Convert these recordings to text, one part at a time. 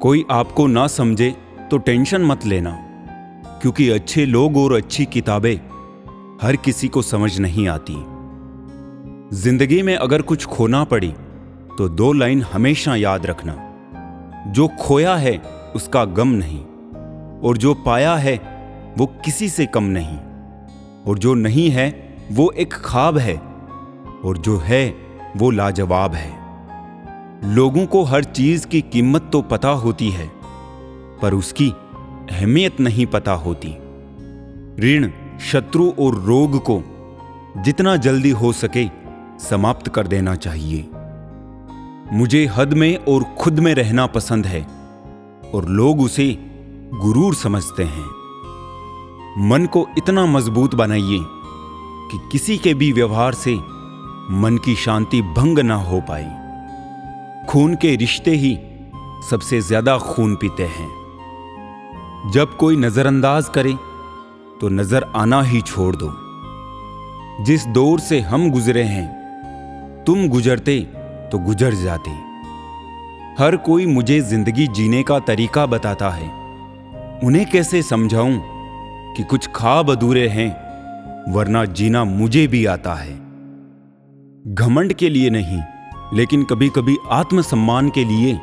कोई आपको ना समझे तो टेंशन मत लेना, क्योंकि अच्छे लोग और अच्छी किताबें हर किसी को समझ नहीं आती। जिंदगी में अगर कुछ खोना पड़ी तो 2 लाइन हमेशा याद रखना। जो खोया है उसका गम नहीं, और जो पाया है वो किसी से कम नहीं, और जो नहीं है वो एक ख्वाब है, और जो है वो लाजवाब है। लोगों को हर चीज की कीमत तो पता होती है, पर उसकी अहमियत नहीं पता होती। ऋण, शत्रु और रोग को जितना जल्दी हो सके समाप्त कर देना चाहिए। मुझे हद में और खुद में रहना पसंद है, और लोग उसे गुरूर समझते हैं। मन को इतना मजबूत बनाइए कि किसी के भी व्यवहार से मन की शांति भंग ना हो पाए। खून के रिश्ते ही सबसे ज्यादा खून पीते हैं। जब कोई नजरअंदाज करे तो नजर आना ही छोड़ दो। जिस दौर से हम गुजरे हैं, तुम गुजरते तो गुजर जाते। हर कोई मुझे जिंदगी जीने का तरीका बताता है, उन्हें कैसे समझाऊं कि कुछ ख्वाब अधूरे हैं, वरना जीना मुझे भी आता है। घमंड के लिए नहीं, लेकिन कभी कभी आत्मसम्मान के लिए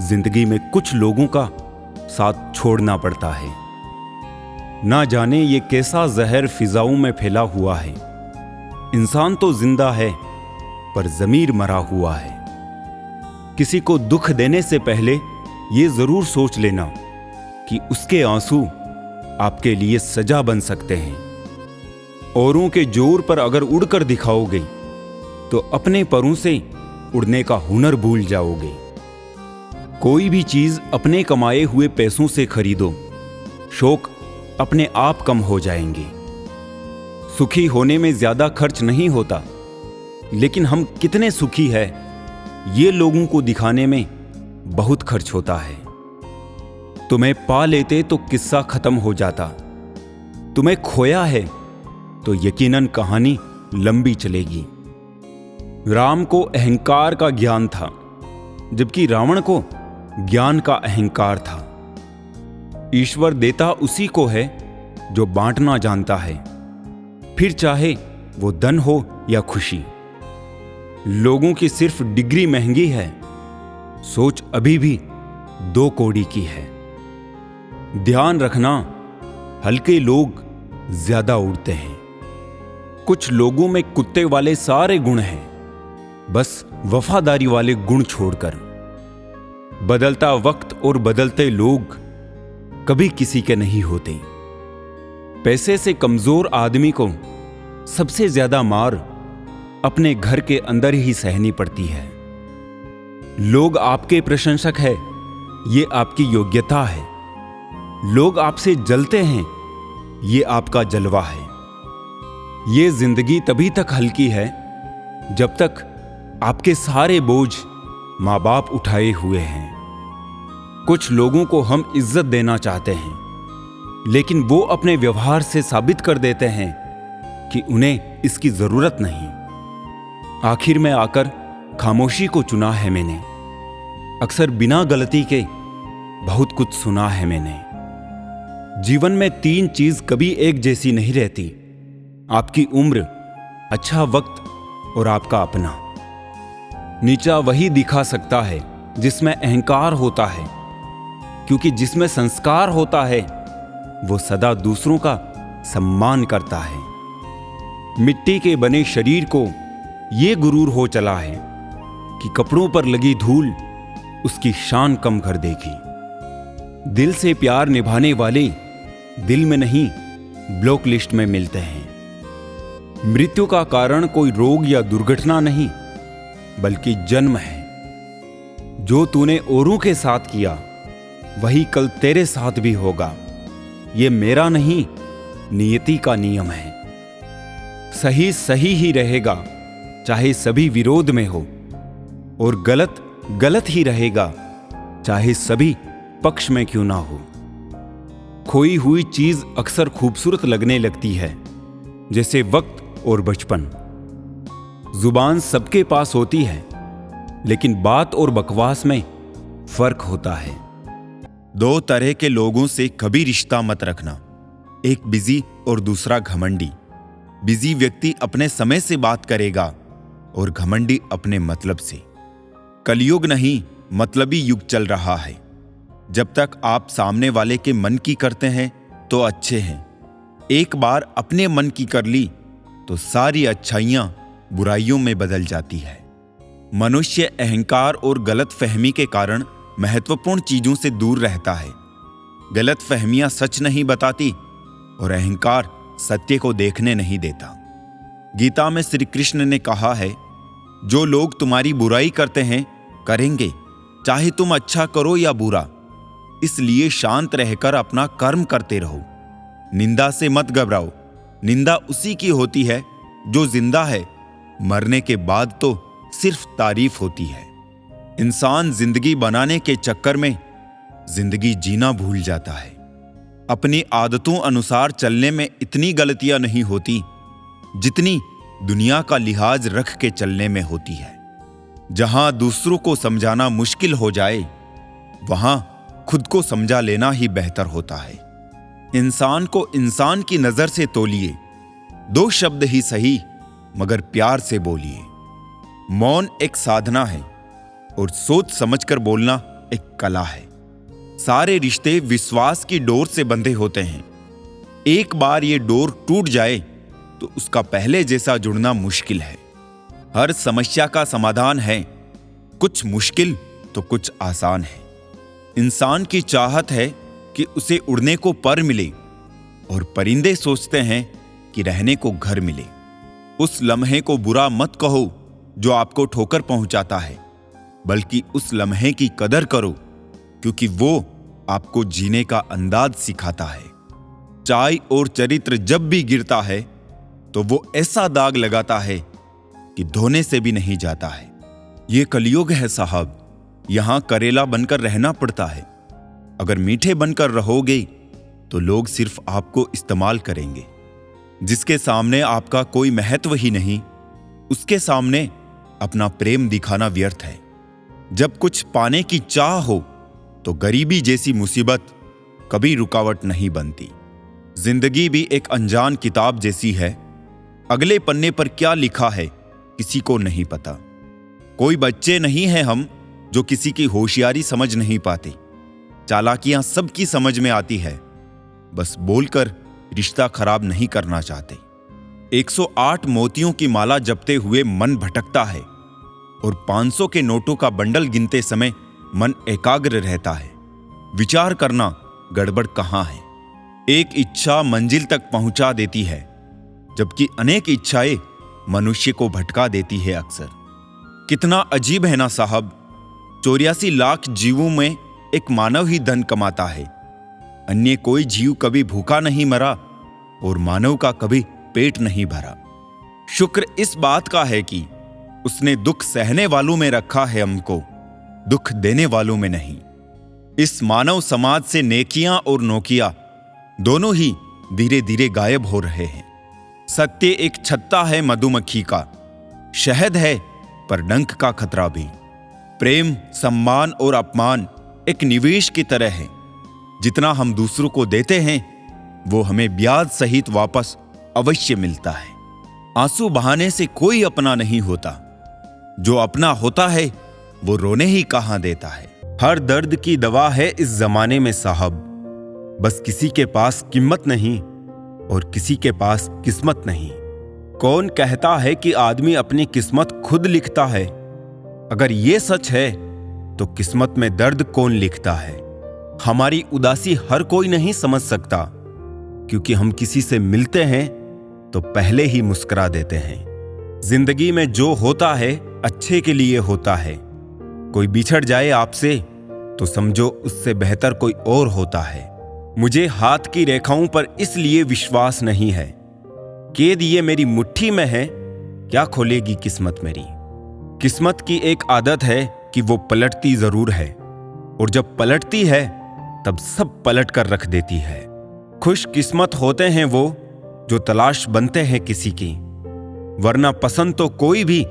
जिंदगी में कुछ लोगों का साथ छोड़ना पड़ता है। ना जाने ये कैसा जहर फिजाओं में फैला हुआ है। इंसान तो जिंदा है, पर ज़मीर मरा हुआ है। किसी को दुख देने से पहले ये जरूर सोच लेना कि उसके आंसू आपके लिए सजा बन सकते हैं। औरों के जोर पर अगर उड़कर दिखाओगे तो अपने परों से उड़ने का हुनर भूल जाओगे। कोई भी चीज अपने कमाए हुए पैसों से खरीदो, शौक अपने आप कम हो जाएंगे। सुखी होने में ज्यादा खर्च नहीं होता, लेकिन हम कितने सुखी हैं ये लोगों को दिखाने में बहुत खर्च होता है। तुम्हें पा लेते तो किस्सा खत्म हो जाता, तुम्हें खोया है तो यकीनन कहानी लंबी चलेगी। राम को अहंकार का ज्ञान था, जबकि रावण को ज्ञान का अहंकार था। ईश्वर देता उसी को है जो बांटना जानता है, फिर चाहे वो धन हो या खुशी। लोगों की सिर्फ डिग्री महंगी है, सोच अभी भी 2 कौड़ी की है। ध्यान रखना, हल्के लोग ज्यादा उड़ते हैं। कुछ लोगों में कुत्ते वाले सारे गुण हैं, बस वफादारी वाले गुण छोड़कर। बदलता वक्त और बदलते लोग कभी किसी के नहीं होते। पैसे से कमजोर आदमी को सबसे ज्यादा मार अपने घर के अंदर ही सहनी पड़ती है। लोग आपके प्रशंसक है, ये आपकी योग्यता है। लोग आपसे जलते हैं, ये आपका जलवा है। ये जिंदगी तभी तक हल्की है जब तक आपके सारे बोझ माँ बाप उठाए हुए हैं। कुछ लोगों को हम इज्जत देना चाहते हैं, लेकिन वो अपने व्यवहार से साबित कर देते हैं कि उन्हें इसकी जरूरत नहीं। आखिर में आकर खामोशी को चुना है मैंने। अक्सर बिना गलती के बहुत कुछ सुना है मैंने। जीवन में 3 चीज कभी एक जैसी नहीं रहती: आपकी उम्र, अच्छा वक्त और आपका अपना। नीचा वही दिखा सकता है जिसमें अहंकार होता है, क्योंकि जिसमें संस्कार होता है वो सदा दूसरों का सम्मान करता है। मिट्टी के बने शरीर को ये गुरूर हो चला है कि कपड़ों पर लगी धूल उसकी शान कम कर देगी। दिल से प्यार निभाने वाले दिल में नहीं, ब्लॉक लिस्ट में मिलते हैं। मृत्यु का कारण कोई रोग या दुर्घटना नहीं, बल्कि जन्म है। जो तूने औरों के साथ किया वही कल तेरे साथ भी होगा। ये मेरा नहीं, नियति का नियम है। सही सही ही रहेगा, चाहे सभी विरोध में हो, और गलत गलत ही रहेगा, चाहे सभी पक्ष में क्यों ना हो। खोई हुई चीज अक्सर खूबसूरत लगने लगती है, जैसे वक्त और बचपन। जुबान सबके पास होती है, लेकिन बात और बकवास में फर्क होता है। दो तरह के लोगों से कभी रिश्ता मत रखना, एक बिजी और दूसरा घमंडी। बिजी व्यक्ति अपने समय से बात करेगा और घमंडी अपने मतलब से। कलयुग नहीं, मतलबी युग चल रहा है। जब तक आप सामने वाले के मन की करते हैं तो अच्छे हैं, एक बार अपने मन की कर ली तो सारी अच्छाइयां बुराइयों में बदल जाती है। मनुष्य अहंकार और गलत फहमी के कारण महत्वपूर्ण चीजों से दूर रहता है। गलत फहमियां सच नहीं बताती और अहंकार सत्य को देखने नहीं देता। गीता में श्री कृष्ण ने कहा है, जो लोग तुम्हारी बुराई करते हैं करेंगे, चाहे तुम अच्छा करो या बुरा, इसलिए शांत रहकर अपना कर्म करते रहो। निंदा से मत घबराओ, निंदा उसी की होती है जो जिंदा है, मरने के बाद तो सिर्फ तारीफ होती है। इंसान जिंदगी बनाने के चक्कर में जिंदगी जीना भूल जाता है। अपनी आदतों अनुसार चलने में इतनी गलतियां नहीं होती जितनी दुनिया का लिहाज रख के चलने में होती है। जहां दूसरों को समझाना मुश्किल हो जाए, वहां खुद को समझा लेना ही बेहतर होता है। इंसान को इंसान की नजर से तोलिए, दो शब्द ही सही मगर प्यार से बोलिए। मौन एक साधना है और सोच समझकर बोलना एक कला है। सारे रिश्ते विश्वास की डोर से बंधे होते हैं। एक बार ये डोर टूट जाए तो उसका पहले जैसा जुड़ना मुश्किल है। हर समस्या का समाधान है, कुछ मुश्किल तो कुछ आसान है। इंसान की चाहत है कि उसे उड़ने को पर मिले और परिंदे सोचते हैं कि रहने को घर मिले। उस लम्हे को बुरा मत कहो जो आपको ठोकर पहुंचाता है, बल्कि उस लम्हे की कदर करो क्योंकि वो आपको जीने का अंदाज सिखाता है। चाय और चरित्र जब भी गिरता है तो वो ऐसा दाग लगाता है कि धोने से भी नहीं जाता है। ये कलयुग है साहब, यहां करेला बनकर रहना पड़ता है। अगर मीठे बनकर रहोगे तो लोग सिर्फ आपको इस्तेमाल करेंगे। जिसके सामने आपका कोई महत्व ही नहीं, उसके सामने अपना प्रेम दिखाना व्यर्थ है। जब कुछ पाने की चाह हो तो गरीबी जैसी मुसीबत कभी रुकावट नहीं बनती। जिंदगी भी एक अनजान किताब जैसी है। अगले पन्ने पर क्या लिखा है किसी को नहीं पता। कोई बच्चे नहीं हैं हम जो किसी की होशियारी समझ नहीं पाते। चालाकियां सबकी समझ में आती है, बस बोलकर रिश्ता खराब नहीं करना चाहते। 108 मोतियों की माला जपते हुए मन भटकता है और 500 के नोटों का बंडल गिनते समय मन एकाग्र रहता है। विचार करना गड़बड़ कहां है। एक इच्छा मंजिल तक पहुंचा देती है, जबकि अनेक इच्छाएं मनुष्य को भटका देती है अक्सर। कितना अजीब है ना साहब, 84 लाख जीवों में एक मानव ही धन कमाता है। अन्य कोई जीव कभी भूखा नहीं मरा और मानव का कभी पेट नहीं भरा। शुक्र इस बात का है कि उसने दुख सहने वालों में रखा है हमको, दुख देने वालों में नहीं। इस मानव समाज से नेकियां और नोकियां दोनों ही धीरे धीरे गायब हो रहे हैं। सत्य एक छत्ता है मधुमक्खी का, शहद है पर डंक का खतरा भी। प्रेम, सम्मान और अपमान एक निवेश की तरह है। जितना हम दूसरों को देते हैं वो हमें ब्याज सहित वापस अवश्य मिलता है। आंसू बहाने से कोई अपना नहीं होता, जो अपना होता है वो रोने ही कहां देता है। हर दर्द की दवा है इस जमाने में साहब, बस किसी के पास कीमत नहीं और किसी के पास किस्मत नहीं। कौन कहता है कि आदमी अपनी किस्मत खुद लिखता है? अगर ये सच है तो किस्मत में दर्द कौन लिखता है? हमारी उदासी हर कोई नहीं समझ सकता, क्योंकि हम किसी से मिलते हैं तो पहले ही मुस्कुरा देते हैं। जिंदगी में जो होता है अच्छे के लिए होता है। कोई बिछड़ जाए आपसे तो समझो उससे बेहतर कोई और होता है। मुझे हाथ की रेखाओं पर इसलिए विश्वास नहीं है, कैद ये मेरी मुट्ठी में है, क्या खोलेगी किस्मत मेरी। किस्मत की एक आदत है कि वो पलटती जरूर है, और जब पलटती है तब सब पलट कर रख देती है। खुशकिस्मत होते हैं वो जो तलाश बनते हैं किसी की, वरना पसंद तो कोई भी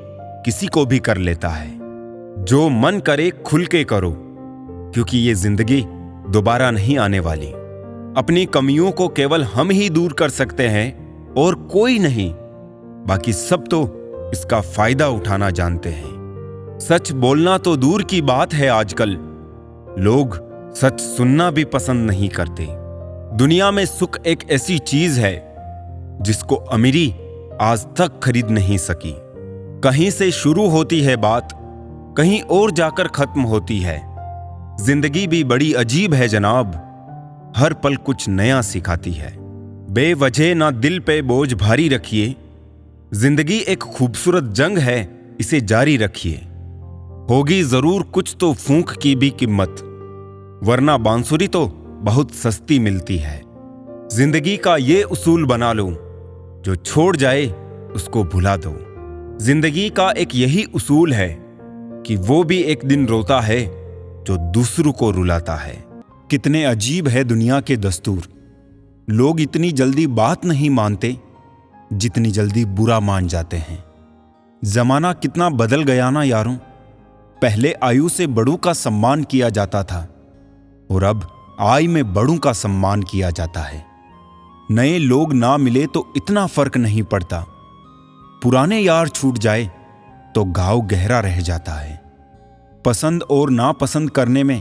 किसी को भी कर लेता है। जो मन करे खुल के करो, क्योंकि ये जिंदगी दोबारा नहीं आने वाली। अपनी कमियों को केवल हम ही दूर कर सकते हैं और कोई नहीं। बाकी सब तो इसका फायदा उठाना जानते हैं। सच बोलना तो दूर की बात है, आजकल लोग सच सुनना भी पसंद नहीं करते। दुनिया में सुख एक ऐसी चीज है जिसको अमीरी आज तक खरीद नहीं सकी। कहीं से शुरू होती है बात, कहीं और जाकर खत्म होती है। जिंदगी भी बड़ी अजीब है जनाब, हर पल कुछ नया सिखाती है। बेवजह ना दिल पे बोझ भारी रखिए, जिंदगी एक खूबसूरत जंग है, इसे जारी रखिए। होगी जरूर कुछ तो फूंक की भी कीमत, वरना बांसुरी तो बहुत सस्ती मिलती है। जिंदगी का ये उसूल बना लो, जो छोड़ जाए उसको भुला दो। जिंदगी का एक यही उसूल है कि वो भी एक दिन रोता है जो दूसरों को रुलाता है। कितने अजीब है दुनिया के दस्तूर, लोग इतनी जल्दी बात नहीं मानते जितनी जल्दी बुरा मान जाते हैं। जमाना कितना बदल गया ना यारों, पहले आयु से बड़ों का सम्मान किया जाता था और अब आय में बड़ों का सम्मान किया जाता है। नए लोग ना मिले तो इतना फर्क नहीं पड़ता, पुराने यार छूट जाए तो घाव गहरा रह जाता है। पसंद और नापसंद करने में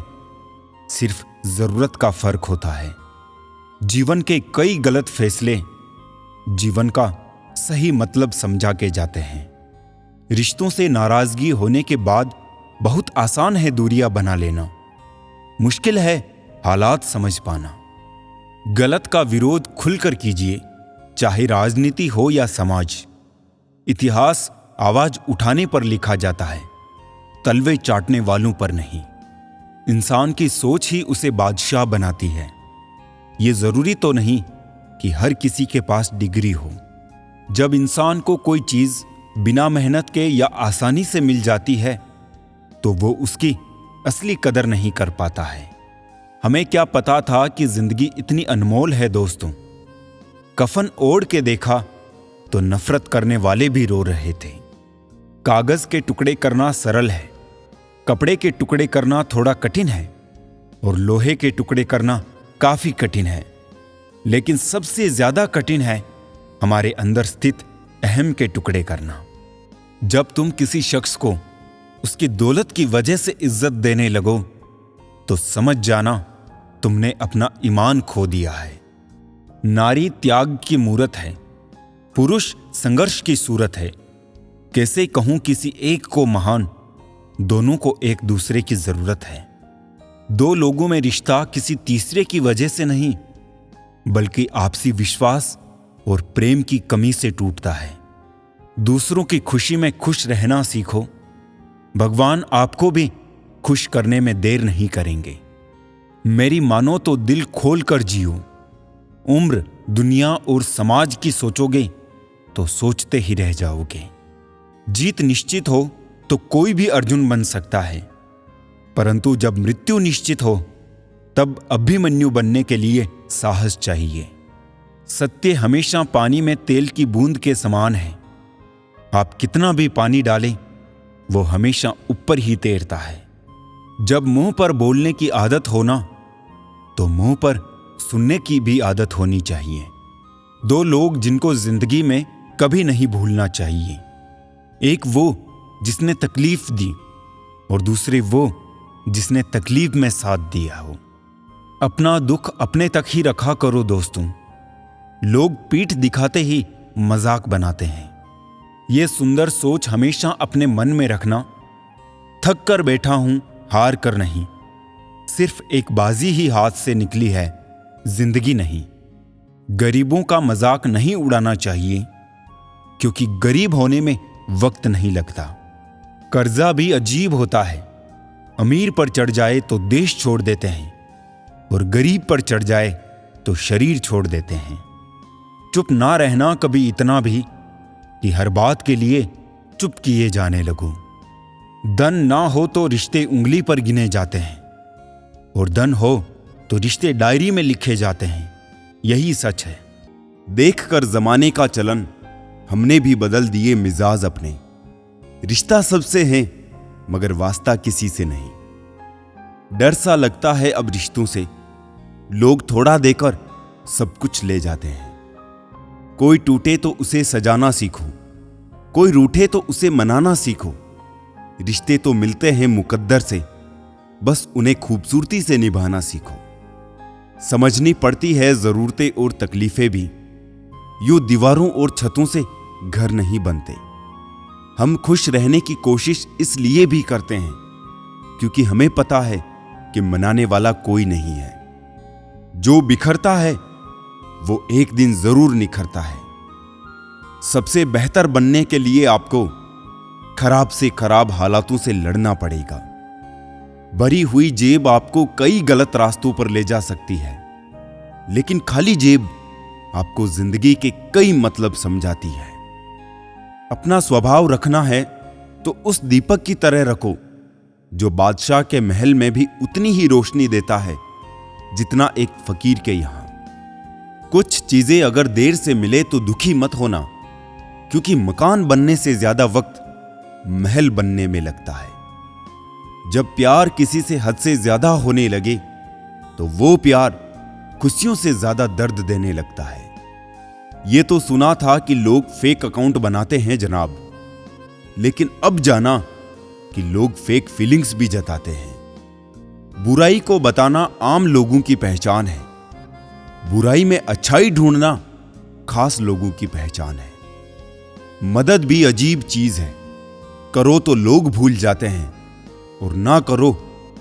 सिर्फ जरूरत का फर्क होता है। जीवन के कई गलत फैसले जीवन का सही मतलब समझा के जाते हैं। रिश्तों से नाराजगी होने के बाद बहुत आसान है दूरियां बना लेना, मुश्किल है हालात समझ पाना। गलत का विरोध खुलकर कीजिए, चाहे राजनीति हो या समाज। इतिहास आवाज उठाने पर लिखा जाता है, तलवे चाटने वालों पर नहीं। इंसान की सोच ही उसे बादशाह बनाती है। ये जरूरी तो नहीं कि हर किसी के पास डिग्री हो। जब इंसान को कोई चीज बिना मेहनत के या आसानी से मिल जाती है तो वो उसकी असली कदर नहीं कर पाता है। हमें क्या पता था कि जिंदगी इतनी अनमोल है दोस्तों। कफन ओढ़ के देखा तो नफरत करने वाले भी रो रहे थे। कागज के टुकड़े करना सरल है, कपड़े के टुकड़े करना थोड़ा कठिन है और लोहे के टुकड़े करना काफी कठिन है। लेकिन सबसे ज्यादा कठिन है हमारे अंदर स्थित अहम के टुकड़े करना। जब तुम किसी शख्स को उसकी दौलत की वजह से इज्जत देने लगो तो समझ जाना तुमने अपना ईमान खो दिया है। नारी त्याग की मूरत है, पुरुष संघर्ष की सूरत है। कैसे कहूं किसी एक को महान, दोनों को एक दूसरे की जरूरत है। दो लोगों में रिश्ता किसी तीसरे की वजह से नहीं, बल्कि आपसी विश्वास और प्रेम की कमी से टूटता है। दूसरों की खुशी में खुश रहना सीखो, भगवान आपको भी खुश करने में देर नहीं करेंगे। मेरी मानो तो दिल खोल कर जियो। उम्र, दुनिया और समाज की सोचोगे तो सोचते ही रह जाओगे। जीत निश्चित हो तो कोई भी अर्जुन बन सकता है, परंतु जब मृत्यु निश्चित हो तब अभिमन्यु बनने के लिए साहस चाहिए। सत्य हमेशा पानी में तेल की बूंद के समान है। आप कितना भी पानी डालें, वो हमेशा ऊपर ही तैरता है। जब मुंह पर बोलने की आदत हो ना, तो मुंह पर सुनने की भी आदत होनी चाहिए। दो लोग जिनको जिंदगी में कभी नहीं भूलना चाहिए, एक वो जिसने तकलीफ दी और दूसरे वो जिसने तकलीफ में साथ दिया हो। अपना दुख अपने तक ही रखा करो दोस्तों। लोग पीठ दिखाते ही मजाक बनाते हैं। ये सुंदर सोच हमेशा अपने मन में रखना। थक कर बैठा हूं, हार कर नहीं। सिर्फ एक बाजी ही हाथ से निकली है, जिंदगी नहीं। गरीबों का मजाक नहीं उड़ाना चाहिए, क्योंकि गरीब होने में वक्त नहीं लगता। कर्जा भी अजीब होता है, अमीर पर चढ़ जाए तो देश छोड़ देते हैं और गरीब पर चढ़ जाए तो शरीर छोड़ देते हैं। चुप ना रहना कभी इतना भी कि हर बात के लिए चुप किए जाने लगो। धन ना हो तो रिश्ते उंगली पर गिने जाते हैं और धन हो तो रिश्ते डायरी में लिखे जाते हैं। यही सच है। देखकर जमाने का चलन हमने भी बदल दिए मिजाज अपने। रिश्ता सबसे है मगर वास्ता किसी से नहीं। डर सा लगता है अब रिश्तों से, लोग थोड़ा देकर सब कुछ ले जाते हैं। कोई टूटे तो उसे सजाना सीखो, कोई रूठे तो उसे मनाना सीखो। रिश्ते तो मिलते हैं मुकद्दर से, बस उन्हें खूबसूरती से निभाना सीखो। समझनी पड़ती है जरूरतें और तकलीफें भी, यूं दीवारों और छतों से घर नहीं बनते। हम खुश रहने की कोशिश इसलिए भी करते हैं क्योंकि हमें पता है कि मनाने वाला कोई नहीं है। जो बिखरता है वो एक दिन जरूर निखरता है। सबसे बेहतर बनने के लिए आपको खराब से खराब हालातों से लड़ना पड़ेगा। भरी हुई जेब आपको कई गलत रास्तों पर ले जा सकती है, लेकिन खाली जेब आपको जिंदगी के कई मतलब समझाती है। अपना स्वभाव रखना है तो उस दीपक की तरह रखो जो बादशाह के महल में भी उतनी ही रोशनी देता है जितना एक फकीर के यहां। कुछ चीजें अगर देर से मिले तो दुखी मत होना, क्योंकि मकान बनने से ज्यादा वक्त महल बनने में लगता है। जब प्यार किसी से हद से ज्यादा होने लगे तो वो प्यार खुशियों से ज्यादा दर्द देने लगता है। ये तो सुना था कि लोग फेक अकाउंट बनाते हैं जनाब, लेकिन अब जाना कि लोग फेक फीलिंग्स भी जताते हैं। बुराई को बताना आम लोगों की पहचान है, बुराई में अच्छाई ढूंढना खास लोगों की पहचान है। मदद भी अजीब चीज है, करो तो लोग भूल जाते हैं और ना करो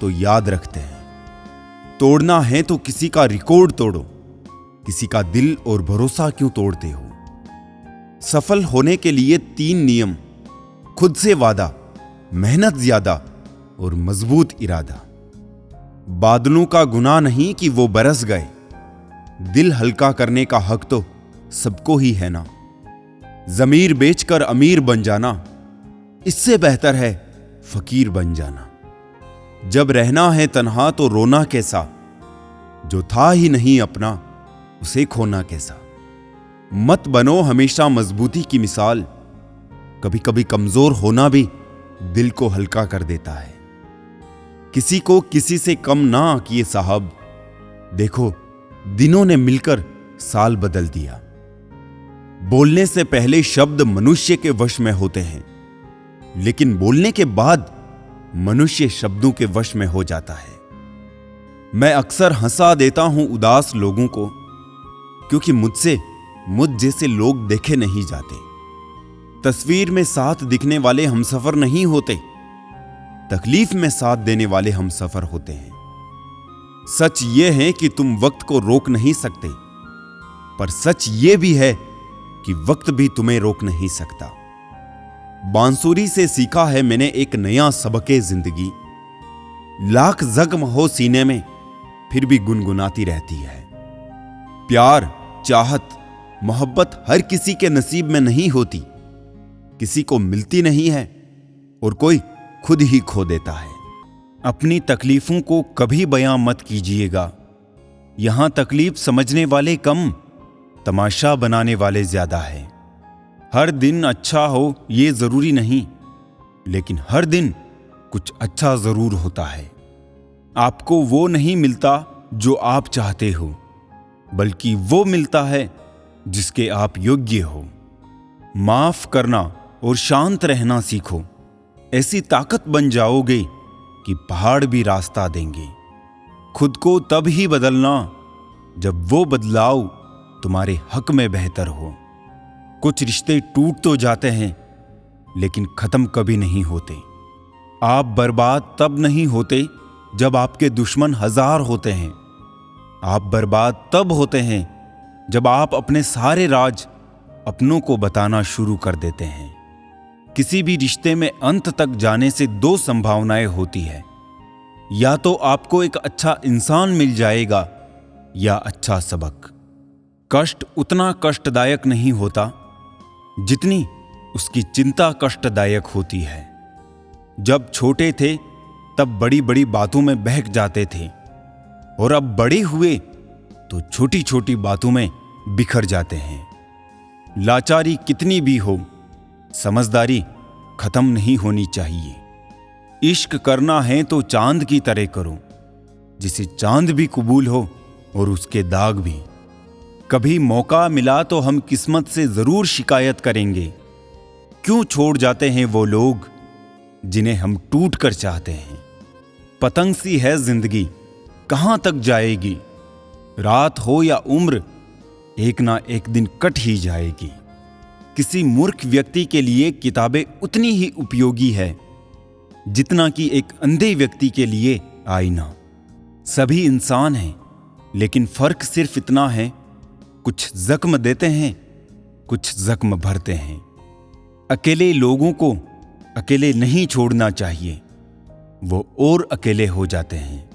तो याद रखते हैं। तोड़ना है तो किसी का रिकॉर्ड तोड़ो, किसी का दिल और भरोसा क्यों तोड़ते हो। सफल होने के लिए 3 नियम: खुद से वादा, मेहनत ज्यादा और मजबूत इरादा। बादलों का गुनाह नहीं कि वो बरस गए, दिल हल्का करने का हक तो सबको ही है ना। जमीर बेचकर अमीर बन जाना, इससे बेहतर है फकीर बन जाना। जब रहना है तन्हा तो रोना कैसा, जो था ही नहीं अपना उसे खोना कैसा। मत बनो हमेशा मजबूती की मिसाल, कभी कभी कमजोर होना भी दिल को हल्का कर देता है। किसी को किसी से कम ना किए साहब, देखो दिनों ने मिलकर साल बदल दिया। बोलने से पहले शब्द मनुष्य के वश में होते हैं, लेकिन बोलने के बाद मनुष्य शब्दों के वश में हो जाता है। मैं अक्सर हंसा देता हूं उदास लोगों को, क्योंकि मुझसे मुझ जैसे लोग देखे नहीं जाते। तस्वीर में साथ दिखने वाले हमसफर नहीं होते, तकलीफ में साथ देने वाले हमसफर होते हैं। सच यह है कि तुम वक्त को रोक नहीं सकते, पर सच यह भी है कि वक्त भी तुम्हें रोक नहीं सकता। बांसुरी से सीखा है मैंने एक नया सबके जिंदगी, लाख जख्म हो सीने में फिर भी गुनगुनाती रहती है। प्यार, चाहत, मोहब्बत हर किसी के नसीब में नहीं होती, किसी को मिलती नहीं है और कोई खुद ही खो देता है। अपनी तकलीफों को कभी बयां मत कीजिएगा, यहां तकलीफ समझने वाले कम, तमाशा बनाने वाले ज्यादा है। हर दिन अच्छा हो ये जरूरी नहीं, लेकिन हर दिन कुछ अच्छा जरूर होता है। आपको वो नहीं मिलता जो आप चाहते हो, बल्कि वो मिलता है जिसके आप योग्य हो। माफ करना और शांत रहना सीखो, ऐसी ताकत बन जाओगे कि पहाड़ भी रास्ता देंगे। खुद को तब ही बदलना जब वो बदलाव तुम्हारे हक में बेहतर हो। कुछ रिश्ते टूट तो जाते हैं, लेकिन खत्म कभी नहीं होते। आप बर्बाद तब नहीं होते जब आपके दुश्मन 1000 होते हैं। आप बर्बाद तब होते हैं जब आप अपने सारे राज अपनों को बताना शुरू कर देते हैं। किसी भी रिश्ते में अंत तक जाने से 2 संभावनाएं होती है, या तो आपको एक अच्छा इंसान मिल जाएगा या अच्छा सबक। कष्ट उतना कष्टदायक नहीं होता जितनी उसकी चिंता कष्टदायक होती है। जब छोटे थे तब बड़ी बड़ी बातों में बहक जाते थे, और अब बड़े हुए तो छोटी छोटी बातों में बिखर जाते हैं। लाचारी कितनी भी हो, समझदारी खत्म नहीं होनी चाहिए। इश्क करना है तो चांद की तरह करो, जिसे चांद भी कबूल हो और उसके दाग भी। कभी मौका मिला तो हम किस्मत से जरूर शिकायत करेंगे, क्यों छोड़ जाते हैं वो लोग जिन्हें हम टूट कर चाहते हैं। पतंग सी है जिंदगी, कहां तक जाएगी, रात हो या उम्र एक ना एक दिन कट ही जाएगी। किसी मूर्ख व्यक्ति के लिए किताबें उतनी ही उपयोगी है जितना कि एक अंधे व्यक्ति के लिए आईना। सभी इंसान हैं, लेकिन फर्क सिर्फ इतना है, कुछ जख्म देते हैं, कुछ जख्म भरते हैं। अकेले लोगों को अकेले नहीं छोड़ना चाहिए, वो और अकेले हो जाते हैं।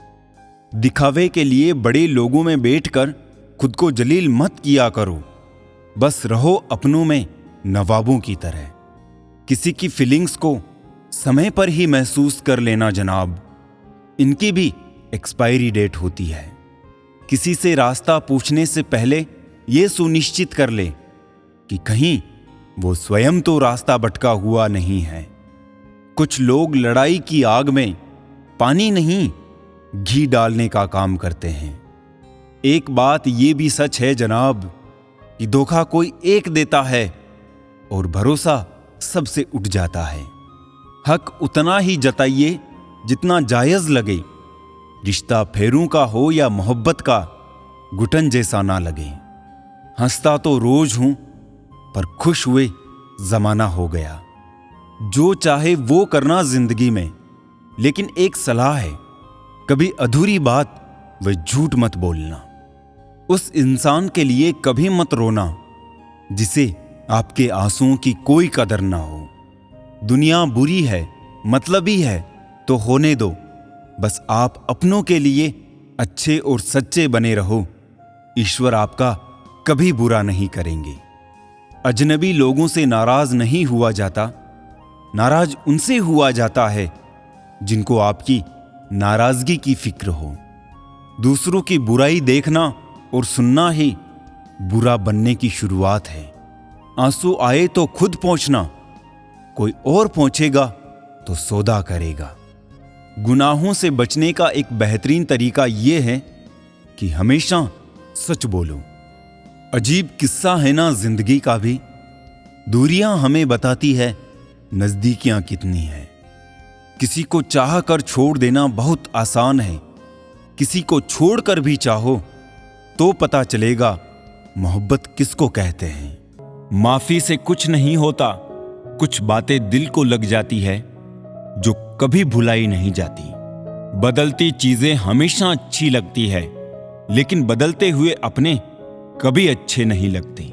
दिखावे के लिए बड़े लोगों में बैठकर खुद को जलील मत किया करो, बस रहो अपनों में नवाबों की तरह। किसी की फीलिंग्स को समय पर ही महसूस कर लेना जनाब, इनकी भी एक्सपायरी डेट होती है। किसी से रास्ता पूछने से पहले यह सुनिश्चित कर ले कि कहीं वो स्वयं तो रास्ता भटका हुआ नहीं है। कुछ लोग लड़ाई की आग में पानी नहीं, घी डालने का काम करते हैं। एक बात ये भी सच है जनाब कि धोखा कोई एक देता है और भरोसा सबसे उठ जाता है। हक उतना ही जताइए जितना जायज लगे, रिश्ता फेरों का हो या मोहब्बत का, घुटन जैसा ना लगे। हंसता तो रोज हूं पर खुश हुए जमाना हो गया। जो चाहे वो करना जिंदगी में, लेकिन एक सलाह है, कभी अधूरी बात व झूठ मत बोलना। उस इंसान के लिए कभी मत रोना जिसे आपके आंसुओं की कोई कदर ना हो। दुनिया बुरी है, मतलबी है तो होने दो, बस आप अपनों के लिए अच्छे और सच्चे बने रहो। ईश्वर आपका कभी बुरा नहीं करेंगे। अजनबी लोगों से नाराज नहीं हुआ जाता, नाराज उनसे हुआ जाता है जिनको आपकी नाराजगी की फिक्र हो। दूसरों की बुराई देखना और सुनना ही बुरा बनने की शुरुआत है। आंसू आए तो खुद पहुंचना, कोई और पहुंचेगा तो सौदा करेगा। गुनाहों से बचने का एक बेहतरीन तरीका यह है कि हमेशा सच बोलो। अजीब किस्सा है ना जिंदगी का भी, दूरियां हमें बताती है नजदीकियां कितनी है। किसी को चाह कर छोड़ देना बहुत आसान है, किसी को छोड़कर भी चाहो तो पता चलेगा मोहब्बत किसको कहते हैं। माफी से कुछ नहीं होता, कुछ बातें दिल को लग जाती है जो कभी भुलाई नहीं जाती। बदलती चीजें हमेशा अच्छी लगती है, लेकिन बदलते हुए अपने कभी अच्छे नहीं लगते।